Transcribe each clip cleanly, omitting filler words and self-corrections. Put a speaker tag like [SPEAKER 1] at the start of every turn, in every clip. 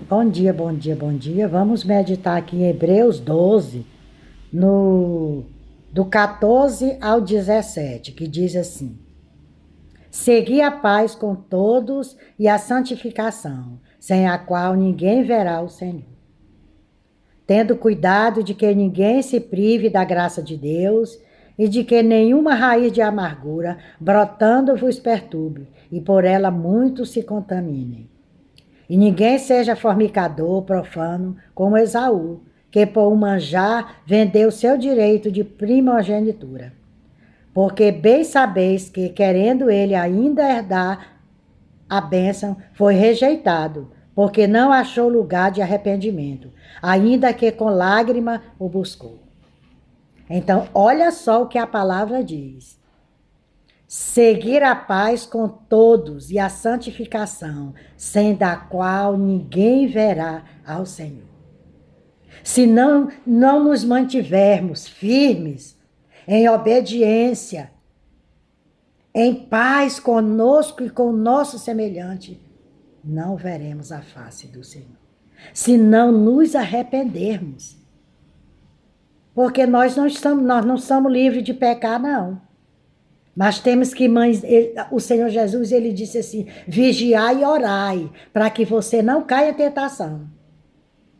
[SPEAKER 1] Bom dia, bom dia, bom dia. Vamos meditar aqui em Hebreus 12, no, do 14 ao 17, que diz assim: Segui a paz com todos e a santificação, sem a qual ninguém verá o Senhor. Tendo cuidado de que ninguém se prive da graça de Deus e de que nenhuma raiz de amargura brotando vos perturbe, e por ela muitos se contaminem. E ninguém seja fornicador, profano, como Esaú, que por um manjar vendeu seu direito de primogenitura. Porque bem sabeis que, querendo ele ainda herdar a bênção, foi rejeitado, porque não achou lugar de arrependimento, ainda que com lágrima o buscou. Então, olha só o que a palavra diz. Seguir a paz com todos e a santificação, sem da qual ninguém verá ao Senhor. Se não nos mantivermos firmes, em obediência, em paz conosco e com o nosso semelhante, não veremos a face do Senhor. Se não nos arrependermos. Porque nós não somos livres de pecar, não. Mas temos que, o Senhor Jesus, ele disse assim, vigiai e orai, para que você não caia em tentação.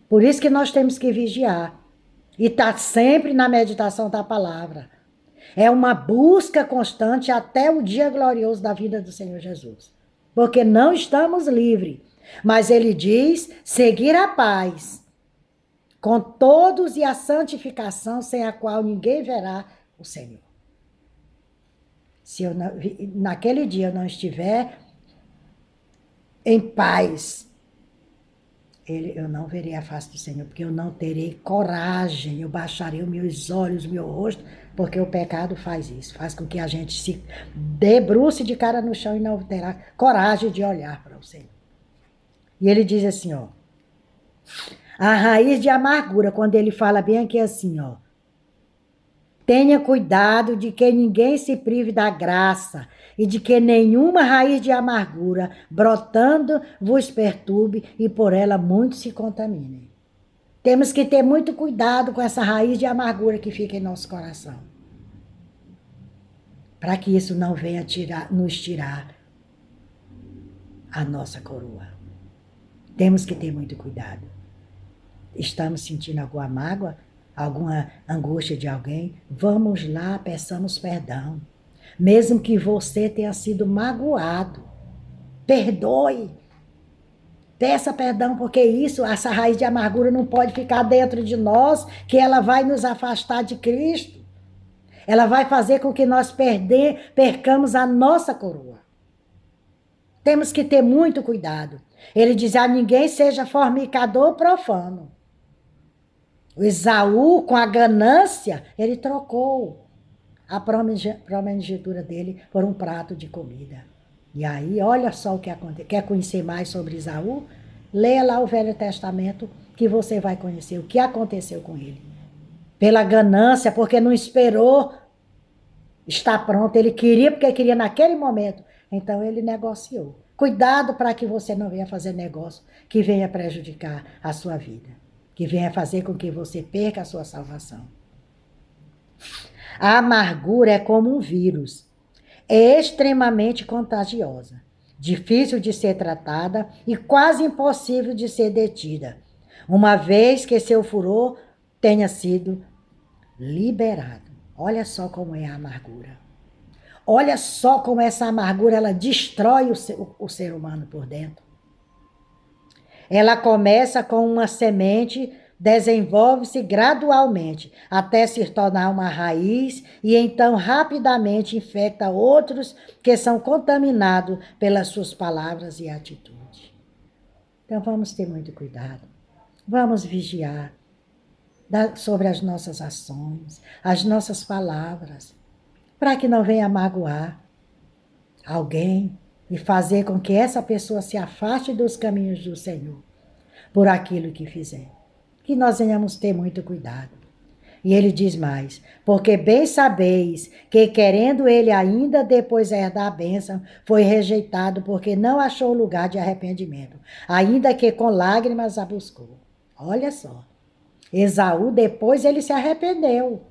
[SPEAKER 1] Por isso que nós temos que vigiar. E estar sempre na meditação da palavra. É uma busca constante até o dia glorioso da vida do Senhor Jesus. Porque não estamos livres. Mas ele diz, seguir a paz, com todos e a santificação, sem a qual ninguém verá o Senhor. Se eu naquele dia eu não estiver em paz, eu não verei a face do Senhor, porque eu não terei coragem, eu baixarei os meus olhos, o meu rosto, porque o pecado faz isso, faz com que a gente se debruce de cara no chão e não terá coragem de olhar para o Senhor. E ele diz assim, ó, a raiz de amargura, quando ele fala bem aqui assim, ó, tenha cuidado de que ninguém se prive da graça e de que nenhuma raiz de amargura brotando vos perturbe e por ela muitos se contaminem. Temos que ter muito cuidado com essa raiz de amargura que fica em nosso coração. Para que isso não venha nos tirar a nossa coroa. Temos que ter muito cuidado. Estamos sentindo alguma mágoa? Alguma angústia de alguém, vamos lá, peçamos perdão. Mesmo que você tenha sido magoado, perdoe. Peça perdão, porque essa raiz de amargura não pode ficar dentro de nós, que ela vai nos afastar de Cristo. Ela vai fazer com que nós percamos a nossa coroa. Temos que ter muito cuidado. Ele diz, a ninguém seja fornicador profano. O Esaú, com a ganância, ele trocou a primogenitura dele por um prato de comida. E aí, olha só o que aconteceu. Quer conhecer mais sobre Esaú? Leia lá o Velho Testamento que você vai conhecer o que aconteceu com ele. Pela ganância, porque não esperou estar pronto. Ele queria porque queria naquele momento. Então, ele negociou. Cuidado para que você não venha fazer negócio que venha prejudicar a sua vida. Que venha fazer com que você perca a sua salvação. A amargura é como um vírus. É extremamente contagiosa, difícil de ser tratada e quase impossível de ser detida, uma vez que seu furor tenha sido liberado. Olha só como é a amargura. Olha só como essa amargura ela destrói o ser humano por dentro. Ela começa com uma semente, desenvolve-se gradualmente, até se tornar uma raiz e então rapidamente infecta outros que são contaminados pelas suas palavras e atitudes. Então vamos ter muito cuidado. Vamos vigiar sobre as nossas ações, as nossas palavras, para que não venha magoar alguém e fazer com que essa pessoa se afaste dos caminhos do Senhor por aquilo que fizer. Que nós venhamos ter muito cuidado. E ele diz mais, porque bem sabeis que querendo ele ainda depois herdar a bênção, foi rejeitado porque não achou lugar de arrependimento, ainda que com lágrimas a buscou. Olha só, Esaú depois ele se arrependeu.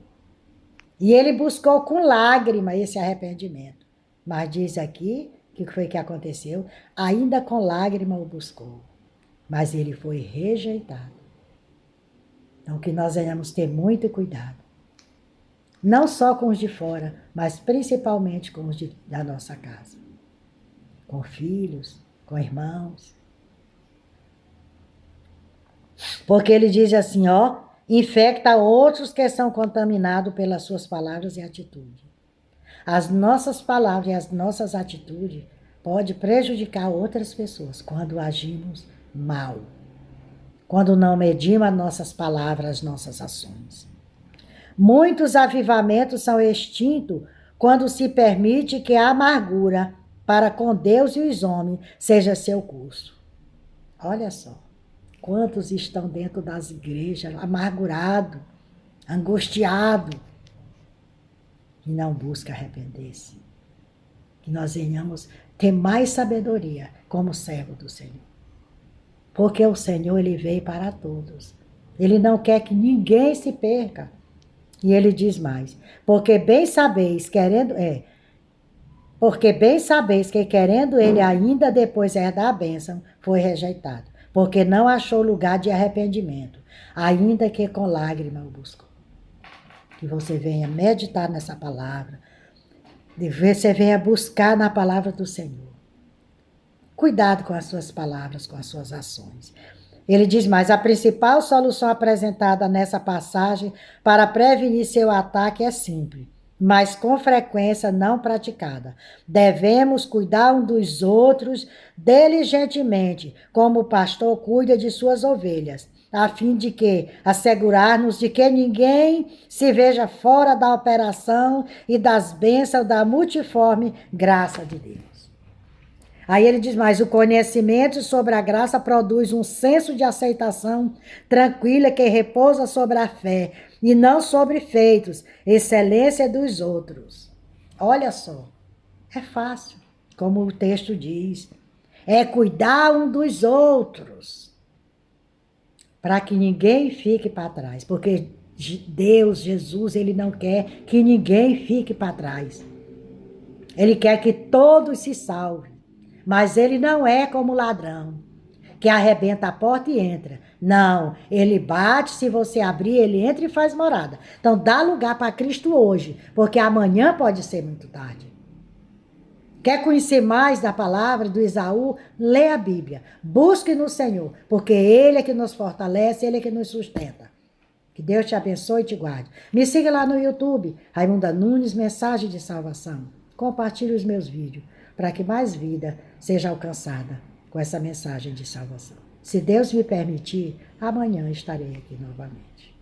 [SPEAKER 1] E ele buscou com lágrima esse arrependimento. Mas diz aqui, o que foi que aconteceu? Ainda com lágrima o buscou. Mas ele foi rejeitado. Então que nós venhamos ter muito cuidado. Não só com os de fora, mas principalmente com os da nossa casa. Com filhos, com irmãos. Porque ele diz assim, ó, infecta outros que são contaminados pelas suas palavras e atitudes. As nossas palavras e as nossas atitudes podem prejudicar outras pessoas quando agimos mal. Quando não medimos as nossas palavras, as nossas ações. Muitos avivamentos são extintos quando se permite que a amargura para com Deus e os homens seja seu curso. Olha só, quantos estão dentro das igrejas amargurados, angustiados, e não buscam arrepender-se. Que nós venhamos ter mais sabedoria como servo do Senhor. Porque o Senhor, ele veio para todos. Ele não quer que ninguém se perca. E ele diz mais, porque bem sabeis que querendo ele ainda depois herdar a bênção, foi rejeitado, porque não achou lugar de arrependimento, ainda que com lágrima o buscou. Que você venha meditar nessa palavra, você venha buscar na palavra do Senhor. Cuidado com as suas palavras, com as suas ações. Ele diz mais, a principal solução apresentada nessa passagem para prevenir seu ataque é simples, mas com frequência não praticada. Devemos cuidar um dos outros diligentemente, como o pastor cuida de suas ovelhas, a fim de que assegurar-nos de que ninguém se veja fora da operação e das bênçãos da multiforme graça de Deus. Aí ele diz mais, o conhecimento sobre a graça produz um senso de aceitação tranquila que repousa sobre a fé e não sobre feitos, excelência dos outros. Olha só, é fácil, como o texto diz, é cuidar um dos outros, para que ninguém fique para trás, porque Deus, Jesus, ele não quer que ninguém fique para trás. Ele quer que todos se salvem. Mas ele não é como ladrão, que arrebenta a porta e entra. Não, ele bate, se você abrir, ele entra e faz morada. Então dá lugar para Cristo hoje, porque amanhã pode ser muito tarde. Quer conhecer mais da palavra do Esaú? Lê a Bíblia. Busque no Senhor, porque ele é que nos fortalece, ele é que nos sustenta. Que Deus te abençoe e te guarde. Me siga lá no YouTube, Raimunda Nunes, Mensagem de Salvação. Compartilhe os meus vídeos, para que mais vida seja alcançada com essa mensagem de salvação. Se Deus me permitir, amanhã estarei aqui novamente.